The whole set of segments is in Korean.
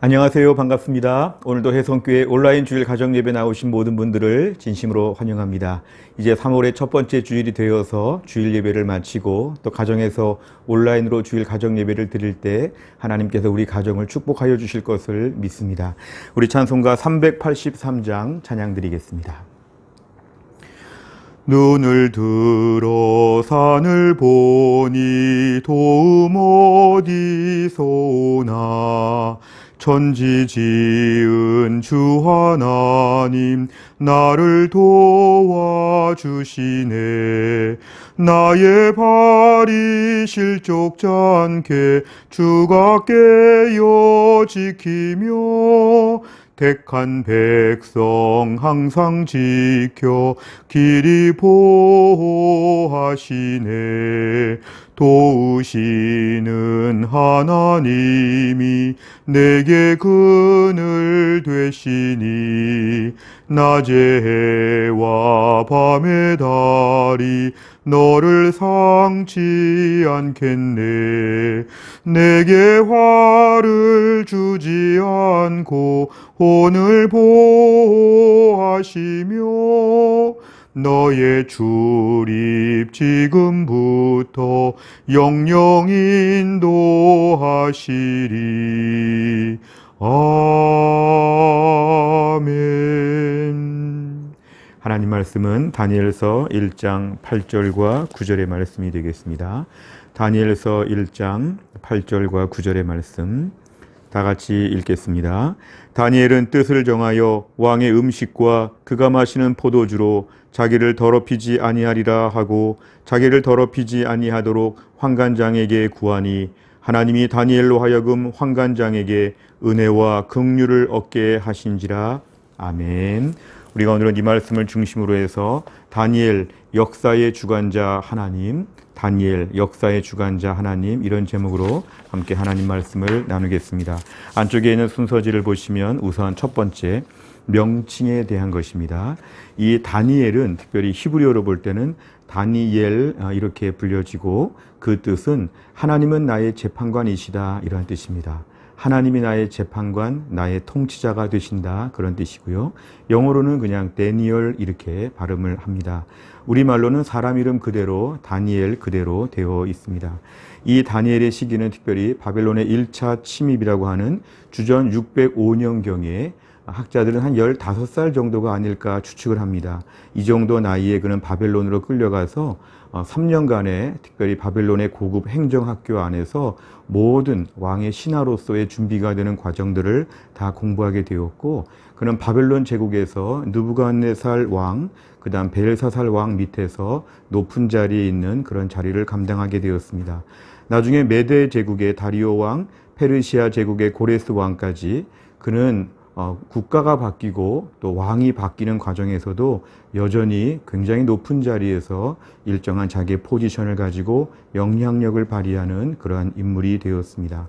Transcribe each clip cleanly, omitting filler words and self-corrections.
안녕하세요. 반갑습니다. 오늘도 혜성교회 온라인 주일 가정예배 나오신 모든 분들을 진심으로 환영합니다. 이제 3월의 첫 번째 주일이 되어서 주일 예배를 마치고 또 가정에서 온라인으로 주일 가정예배를 드릴 때 하나님께서 우리 가정을 축복하여 주실 것을 믿습니다. 우리 찬송가 383장 찬양 드리겠습니다. 눈을 들어 산을 보니 도움 어디서 오나 천지 지은 주 하나님 나를 도와주시네. 나의 발이 실족지 않게 주가 깨어 지키며 택한 백성 항상 지켜 길이 보호하시네. 도우시는 하나님이 내게 그늘 되시니 낮의 해와 밤의 달이 너를 상치 않겠네. 내게 화를 주지 않고 혼을 보호하시며 너의 출입 지금부터 영영 인도하시리. 아멘. 하나님 말씀은 다니엘서 1장 8절과 9절의 말씀이 되겠습니다. 다니엘서 1장 8절과 9절의 말씀 다 같이 읽겠습니다. 다니엘은 뜻을 정하여 왕의 음식과 그가 마시는 포도주로 자기를 더럽히지 아니하리라 하고 자기를 더럽히지 아니하도록 환관장에게 구하니 하나님이 다니엘로 하여금 환관장에게 은혜와 긍휼을 얻게 하신지라. 아멘. 우리가 오늘은 이 말씀을 중심으로 해서 다니엘 역사의 주관자 하나님, 다니엘 역사의 주관자 하나님, 이런 제목으로 함께 하나님 말씀을 나누겠습니다. 안쪽에 있는 순서지를 보시면 우선 첫 번째 명칭에 대한 것입니다. 이 다니엘은 특별히 히브리어로 볼 때는 다니엘 이렇게 불려지고 그 뜻은 하나님은 나의 재판관이시다, 이런 뜻입니다. 하나님이 나의 재판관, 나의 통치자가 되신다, 그런 뜻이고요. 영어로는 그냥 데니엘 이렇게 발음을 합니다. 우리말로는 사람 이름 그대로 다니엘 그대로 되어 있습니다. 이 다니엘의 시기는 특별히 바벨론의 1차 침입이라고 하는 주전 605년경에 학자들은 한 15살 정도가 아닐까 추측을 합니다. 이 정도 나이에 그는 바벨론으로 끌려가서 3년간의 특별히 바벨론의 고급 행정학교 안에서 모든 왕의 신하로서의 준비가 되는 과정들을 다 공부하게 되었고, 그는 바벨론 제국에서 느부갓네살 왕, 그 다음 벨사살 왕 밑에서 높은 자리에 있는 그런 자리를 감당하게 되었습니다. 나중에 메데 제국의 다리오 왕, 페르시아 제국의 고레스 왕까지 그는 국가가 바뀌고 또 왕이 바뀌는 과정에서도 여전히 굉장히 높은 자리에서 일정한 자기의 포지션을 가지고 영향력을 발휘하는 그러한 인물이 되었습니다.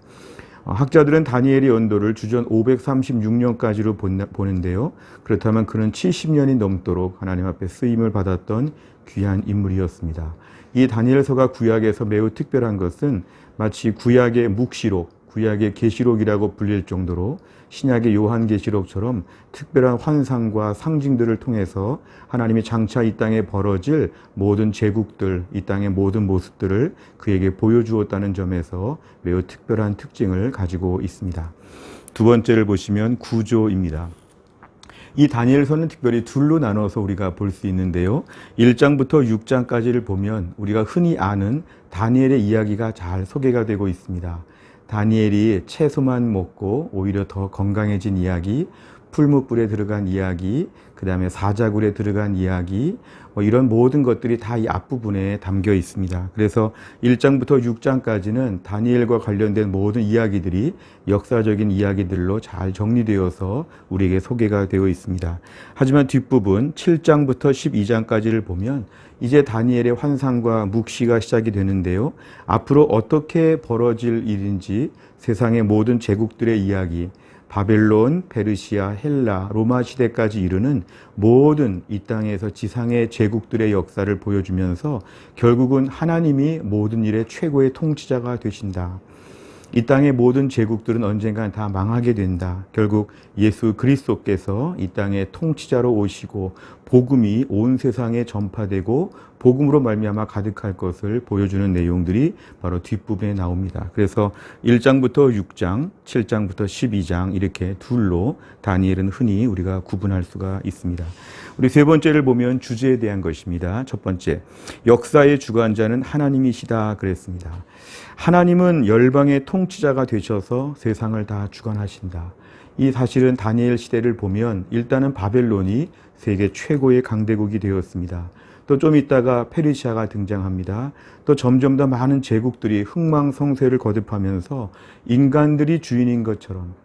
학자들은 다니엘의 연도를 주전 536년까지로 보는데요. 그렇다면 그는 70년이 넘도록 하나님 앞에 쓰임을 받았던 귀한 인물이었습니다. 이 다니엘서가 구약에서 매우 특별한 것은 마치 구약의 묵시록, 구약의 계시록이라고 불릴 정도로 신약의 요한계시록처럼 특별한 환상과 상징들을 통해서 하나님이 장차 이 땅에 벌어질 모든 제국들, 이 땅의 모든 모습들을 그에게 보여주었다는 점에서 매우 특별한 특징을 가지고 있습니다. 두 번째를 보시면 구조입니다. 이 다니엘서는 특별히 둘로 나눠서 우리가 볼 수 있는데요. 1장부터 6장까지를 보면 우리가 흔히 아는 다니엘의 이야기가 잘 소개가 되고 있습니다. 다니엘이 채소만 먹고 오히려 더 건강해진 이야기, 풀무불에 들어간 이야기, 그 다음에 사자굴에 들어간 이야기, 이런 모든 것들이 다 이 앞부분에 담겨 있습니다. 그래서 1장부터 6장까지는 다니엘과 관련된 모든 이야기들이 역사적인 이야기들로 잘 정리되어서 우리에게 소개가 되어 있습니다. 하지만 뒷부분 7장부터 12장까지를 보면 이제 다니엘의 환상과 묵시가 시작이 되는데요. 앞으로 어떻게 벌어질 일인지 세상의 모든 제국들의 이야기, 바벨론, 페르시아, 헬라, 로마 시대까지 이르는 모든 이 땅에서 지상의 제국들의 역사를 보여주면서 결국은 하나님이 모든 일의 최고의 통치자가 되신다. 이 땅의 모든 제국들은 언젠간 다 망하게 된다. 결국 예수 그리스도께서 이 땅의 통치자로 오시고 복음이 온 세상에 전파되고 복음으로 말미암아 가득할 것을 보여주는 내용들이 바로 뒷부분에 나옵니다. 그래서 1장부터 6장, 7장부터 12장 이렇게 둘로 다니엘은 흔히 우리가 구분할 수가 있습니다. 우리 세 번째를 보면 주제에 대한 것입니다. 첫 번째, 역사의 주관자는 하나님이시다 그랬습니다. 하나님은 열방의 통치자가 되셔서 세상을 다 주관하신다. 이 사실은 다니엘 시대를 보면 일단은 바벨론이 세계 최고의 강대국이 되었습니다. 또 좀 있다가 페르시아가 등장합니다. 또 점점 더 많은 제국들이 흥망성쇠를 거듭하면서 인간들이 주인인 것처럼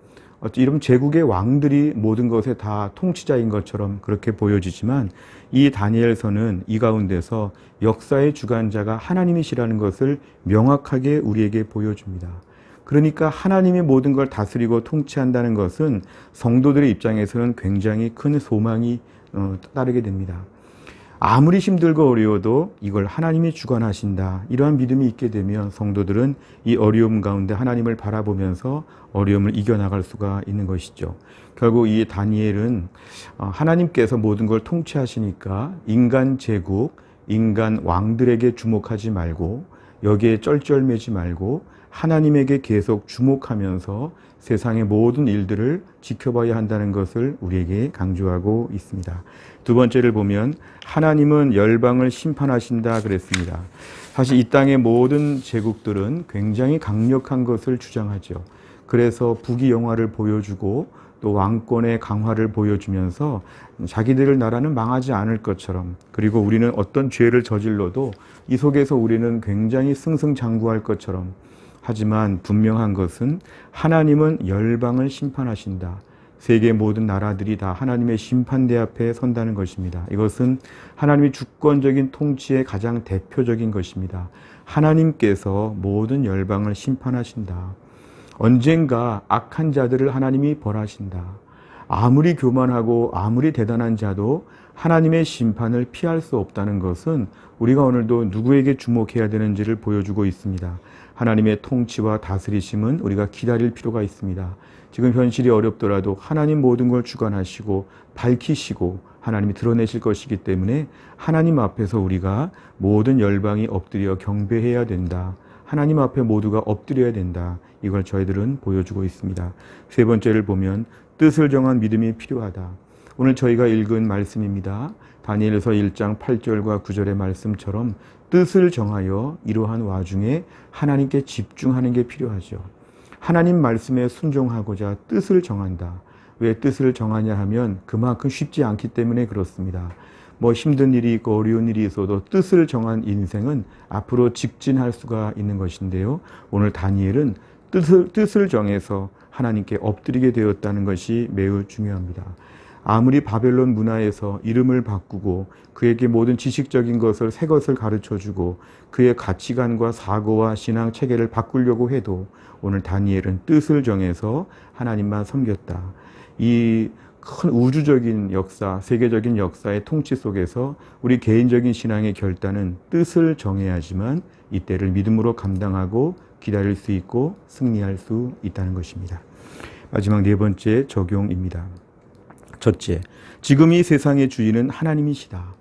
이런 제국의 왕들이 모든 것에 다 통치자인 것처럼 그렇게 보여지지만 이 다니엘서는 이 가운데서 역사의 주관자가 하나님이시라는 것을 명확하게 우리에게 보여줍니다. 그러니까 하나님이 모든 걸 다스리고 통치한다는 것은 성도들의 입장에서는 굉장히 큰 소망이 따르게 됩니다. 아무리 힘들고 어려워도 이걸 하나님이 주관하신다. 이러한 믿음이 있게 되면 성도들은 이 어려움 가운데 하나님을 바라보면서 어려움을 이겨나갈 수가 있는 것이죠. 결국 이 다니엘은 하나님께서 모든 걸 통치하시니까 인간 제국, 인간 왕들에게 주목하지 말고 여기에 쩔쩔매지 말고 하나님에게 계속 주목하면서 세상의 모든 일들을 지켜봐야 한다는 것을 우리에게 강조하고 있습니다. 두 번째를 보면 하나님은 열방을 심판하신다 그랬습니다. 사실 이 땅의 모든 제국들은 굉장히 강력한 것을 주장하죠. 그래서 부귀영화를 보여주고 또 왕권의 강화를 보여주면서 자기들의 나라는 망하지 않을 것처럼, 그리고 우리는 어떤 죄를 저질러도 이 속에서 우리는 굉장히 승승장구할 것처럼, 하지만 분명한 것은 하나님은 열방을 심판하신다. 세계 모든 나라들이 다 하나님의 심판대 앞에 선다는 것입니다. 이것은 하나님의 주권적인 통치의 가장 대표적인 것입니다. 하나님께서 모든 열방을 심판하신다. 언젠가 악한 자들을 하나님이 벌하신다. 아무리 교만하고 아무리 대단한 자도 하나님의 심판을 피할 수 없다는 것은 우리가 오늘도 누구에게 주목해야 되는지를 보여주고 있습니다. 하나님의 통치와 다스리심은 우리가 기다릴 필요가 있습니다. 지금 현실이 어렵더라도 하나님 모든 걸 주관하시고 밝히시고 하나님이 드러내실 것이기 때문에 하나님 앞에서 우리가 모든 열방이 엎드려 경배해야 된다. 하나님 앞에 모두가 엎드려야 된다. 이걸 저희들은 보여주고 있습니다. 세 번째를 보면 뜻을 정한 믿음이 필요하다. 오늘 저희가 읽은 말씀입니다. 다니엘서 1장 8절과 9절의 말씀처럼 뜻을 정하여 이러한 와중에 하나님께 집중하는 게 필요하죠. 하나님 말씀에 순종하고자 뜻을 정한다. 왜 뜻을 정하냐 하면 그만큼 쉽지 않기 때문에 그렇습니다. 힘든 일이 있고 어려운 일이 있어도 뜻을 정한 인생은 앞으로 직진할 수가 있는 것인데요. 오늘 다니엘은 뜻을 정해서 하나님께 엎드리게 되었다는 것이 매우 중요합니다. 아무리 바벨론 문화에서 이름을 바꾸고 그에게 모든 지식적인 것을 새 것을 가르쳐주고 그의 가치관과 사고와 신앙 체계를 바꾸려고 해도 오늘 다니엘은 뜻을 정해서 하나님만 섬겼다. 이 큰 우주적인 역사, 세계적인 역사의 통치 속에서 우리 개인적인 신앙의 결단은 뜻을 정해야지만 이때를 믿음으로 감당하고 기다릴 수 있고 승리할 수 있다는 것입니다. 마지막 네 번째 적용입니다. 첫째, 지금 이 세상의 주인은 하나님이시다.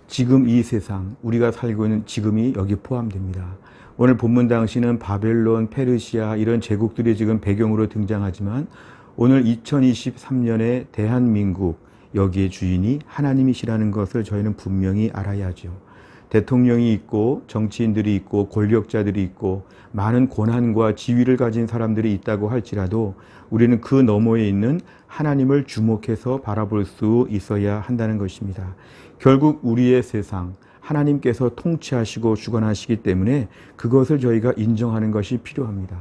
지금 이 세상, 우리가 살고 있는 지금이 여기 포함됩니다. 오늘 본문 당시는 바벨론, 페르시아 이런 제국들이 지금 배경으로 등장하지만 오늘 2023년의 대한민국, 여기의 주인이 하나님이시라는 것을 저희는 분명히 알아야 하죠. 대통령이 있고 정치인들이 있고 권력자들이 있고 많은 권한과 지위를 가진 사람들이 있다고 할지라도 우리는 그 너머에 있는 하나님을 주목해서 바라볼 수 있어야 한다는 것입니다. 결국 우리의 세상, 하나님께서 통치하시고 주관하시기 때문에 그것을 저희가 인정하는 것이 필요합니다.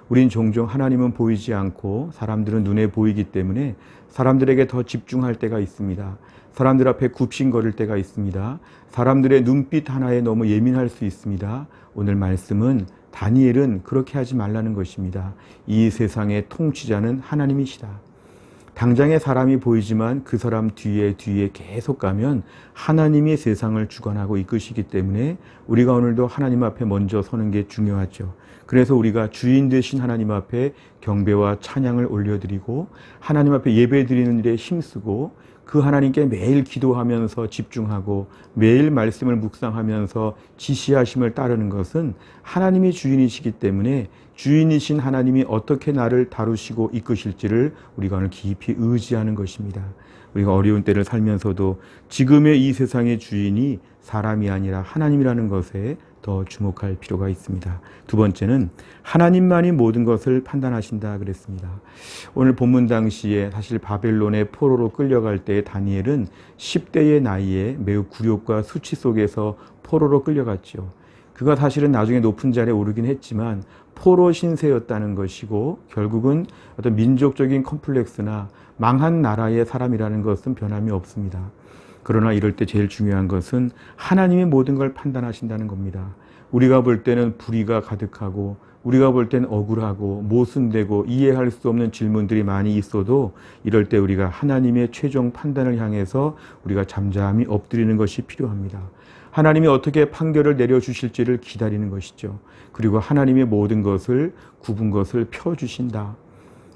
우린 종종 하나님은 보이지 않고 사람들은 눈에 보이기 때문에 사람들에게 더 집중할 때가 있습니다. 사람들 앞에 굽신거릴 때가 있습니다. 사람들의 눈빛 하나에 너무 예민할 수 있습니다. 오늘 말씀은 다니엘은 그렇게 하지 말라는 것입니다. 이 세상의 통치자는 하나님이시다. 당장에 사람이 보이지만 그 사람 뒤에 계속 가면 하나님이 세상을 주관하고 이끄시기 때문에 우리가 오늘도 하나님 앞에 먼저 서는 게 중요하죠. 그래서 우리가 주인 되신 하나님 앞에 경배와 찬양을 올려드리고 하나님 앞에 예배드리는 일에 힘쓰고 그 하나님께 매일 기도하면서 집중하고 매일 말씀을 묵상하면서 지시하심을 따르는 것은 하나님이 주인이시기 때문에 주인이신 하나님이 어떻게 나를 다루시고 이끄실지를 우리가 오늘 깊이 의지하는 것입니다. 우리가 어려운 때를 살면서도 지금의 이 세상의 주인이 사람이 아니라 하나님이라는 것에 더 주목할 필요가 있습니다. 두 번째는 하나님만이 모든 것을 판단하신다 그랬습니다. 오늘 본문 당시에 사실 바벨론의 포로로 끌려갈 때 다니엘은 10대의 나이에 매우 굴욕과 수치 속에서 포로로 끌려갔죠. 그가 사실은 나중에 높은 자리에 오르긴 했지만 포로 신세였다는 것이고 결국은 어떤 민족적인 컴플렉스나 망한 나라의 사람이라는 것은 변함이 없습니다. 그러나 이럴 때 제일 중요한 것은 하나님이 모든 걸 판단하신다는 겁니다. 우리가 볼 때는 불의가 가득하고 우리가 볼 때는 억울하고 모순되고 이해할 수 없는 질문들이 많이 있어도 이럴 때 우리가 하나님의 최종 판단을 향해서 우리가 잠잠히 엎드리는 것이 필요합니다. 하나님이 어떻게 판결을 내려주실지를 기다리는 것이죠. 그리고 하나님의 모든 것을 굽은 것을 펴주신다.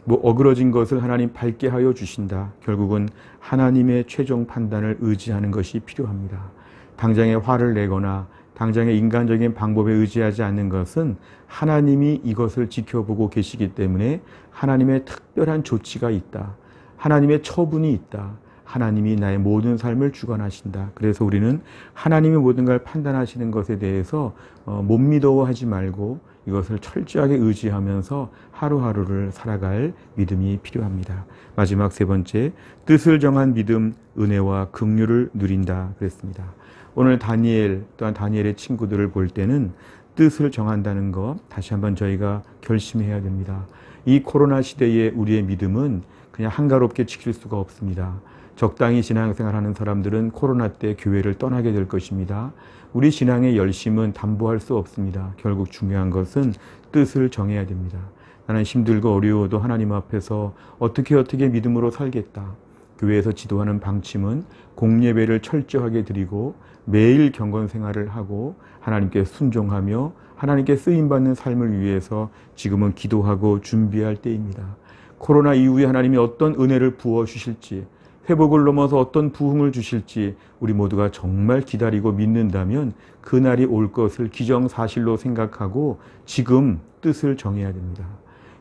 어그러진 것을 하나님 밝게 하여 주신다. 결국은 하나님의 최종 판단을 의지하는 것이 필요합니다. 당장에 화를 내거나 당장의 인간적인 방법에 의지하지 않는 것은 하나님이 이것을 지켜보고 계시기 때문에 하나님의 특별한 조치가 있다. 하나님의 처분이 있다. 하나님이 나의 모든 삶을 주관하신다. 그래서 우리는 하나님이 모든 걸 판단하시는 것에 대해서 못 믿어하지 말고 이것을 철저하게 의지하면서 하루하루를 살아갈 믿음이 필요합니다. 마지막 세 번째, 뜻을 정한 믿음, 은혜와 긍휼을 누린다 그랬습니다. 오늘 다니엘 또한 다니엘의 친구들을 볼 때는 뜻을 정한다는 것 다시 한번 저희가 결심해야 됩니다. 이 코로나 시대에 우리의 믿음은 그냥 한가롭게 지킬 수가 없습니다. 적당히 신앙생활하는 사람들은 코로나 때 교회를 떠나게 될 것입니다. 우리 신앙의 열심은 담보할 수 없습니다. 결국 중요한 것은 뜻을 정해야 됩니다. 나는 힘들고 어려워도 하나님 앞에서 어떻게 믿음으로 살겠다. 교회에서 지도하는 방침은 공예배를 철저하게 드리고 매일 경건 생활을 하고 하나님께 순종하며 하나님께 쓰임받는 삶을 위해서 지금은 기도하고 준비할 때입니다. 코로나 이후에 하나님이 어떤 은혜를 부어주실지 회복을 넘어서 어떤 부흥을 주실지 우리 모두가 정말 기다리고 믿는다면 그날이 올 것을 기정사실로 생각하고 지금 뜻을 정해야 됩니다.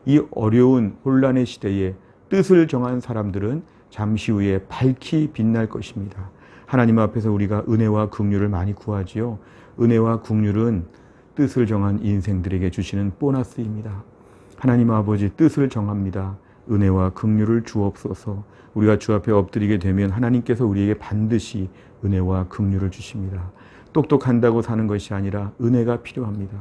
이 어려운 혼란의 시대에 뜻을 정한 사람들은 잠시 후에 밝히 빛날 것입니다. 하나님 앞에서 우리가 은혜와 긍휼을 많이 구하지요. 은혜와 긍휼은 뜻을 정한 인생들에게 주시는 보너스입니다. 하나님 아버지 뜻을 정합니다. 은혜와 긍휼을 주옵소서. 우리가 주 앞에 엎드리게 되면 하나님께서 우리에게 반드시 은혜와 긍휼을 주십니다. 똑똑한다고 사는 것이 아니라 은혜가 필요합니다.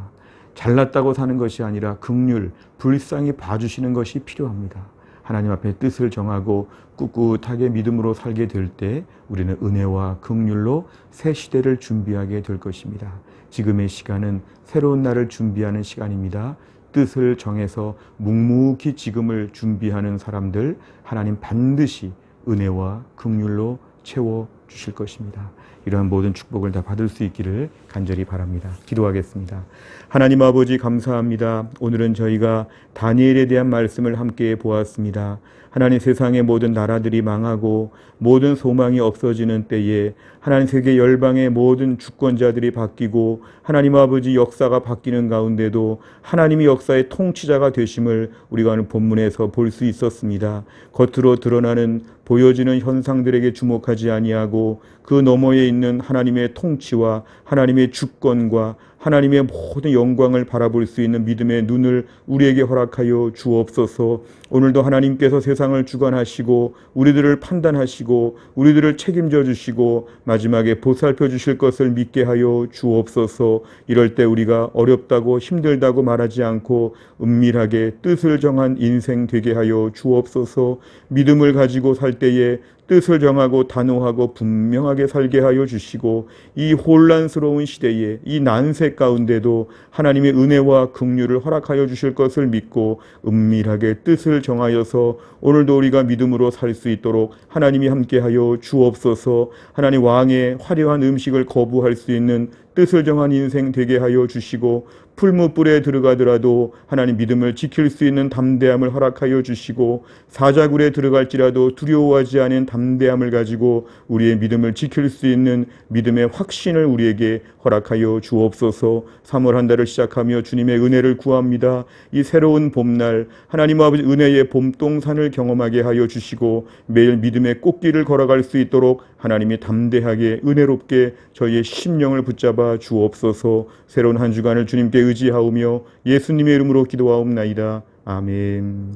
잘났다고 사는 것이 아니라 긍휼, 불쌍히 봐주시는 것이 필요합니다. 하나님 앞에 뜻을 정하고 꿋꿋하게 믿음으로 살게 될 때 우리는 은혜와 긍휼로 새 시대를 준비하게 될 것입니다. 지금의 시간은 새로운 날을 준비하는 시간입니다. 뜻을 정해서 묵묵히 지금을 준비하는 사람들 하나님 반드시 은혜와 긍휼로 채워주실 것입니다. 이러한 모든 축복을 다 받을 수 있기를 간절히 바랍니다. 기도하겠습니다. 하나님 아버지 감사합니다. 오늘은 저희가 다니엘에 대한 말씀을 함께 보았습니다. 하나님 세상의 모든 나라들이 망하고 모든 소망이 없어지는 때에 하나님 세계 열방의 모든 주권자들이 바뀌고 하나님 아버지 역사가 바뀌는 가운데도 하나님이 역사의 통치자가 되심을 우리가 오늘 본문에서 볼 수 있었습니다. 겉으로 드러나는 보여지는 현상들에게 주목하지 아니하고 그 너머에 있는 하나님의 통치와 하나님의 주권과 하나님의 모든 영광을 바라볼 수 있는 믿음의 눈을 우리에게 허락하여 주옵소서. 오늘도 하나님께서 세상을 주관하시고 우리들을 판단하시고 우리들을 책임져 주시고 마지막에 보살펴 주실 것을 믿게 하여 주옵소서. 이럴 때 우리가 어렵다고 힘들다고 말하지 않고 은밀하게 뜻을 정한 인생 되게 하여 주옵소서. 믿음을 가지고 살 때에 뜻을 정하고 단호하고 분명하게 살게 하여 주시고 이 혼란스러운 시대에 이 난세 가운데도 하나님의 은혜와 긍휼을 허락하여 주실 것을 믿고 은밀하게 뜻을 정하여서 오늘도 우리가 믿음으로 살 수 있도록 하나님이 함께하여 주옵소서. 하나님 왕의 화려한 음식을 거부할 수 있는 뜻을 정한 인생 되게 하여 주시고 풀무불에 들어가더라도 하나님 믿음을 지킬 수 있는 담대함을 허락하여 주시고, 사자굴에 들어갈지라도 두려워하지 않은 담대함을 가지고 우리의 믿음을 지킬 수 있는 믿음의 확신을 우리에게 허락하여 주옵소서. 3월 한 달을 시작하며 주님의 은혜를 구합니다. 이 새로운 봄날 하나님 아버지 은혜의 봄동산을 경험하게 하여 주시고, 매일 믿음의 꽃길을 걸어갈 수 있도록 하나님이 담대하게 은혜롭게 저희의 심령을 붙잡아 주옵소서. 새로운 한 주간을 주님께 의지하오며 예수님의 이름으로 기도하옵나이다. 아멘.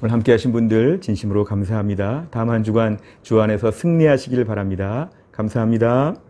오늘 함께 하신 분들 진심으로 감사합니다. 다음 한 주간 주 안에서 승리하시길 바랍니다. 감사합니다.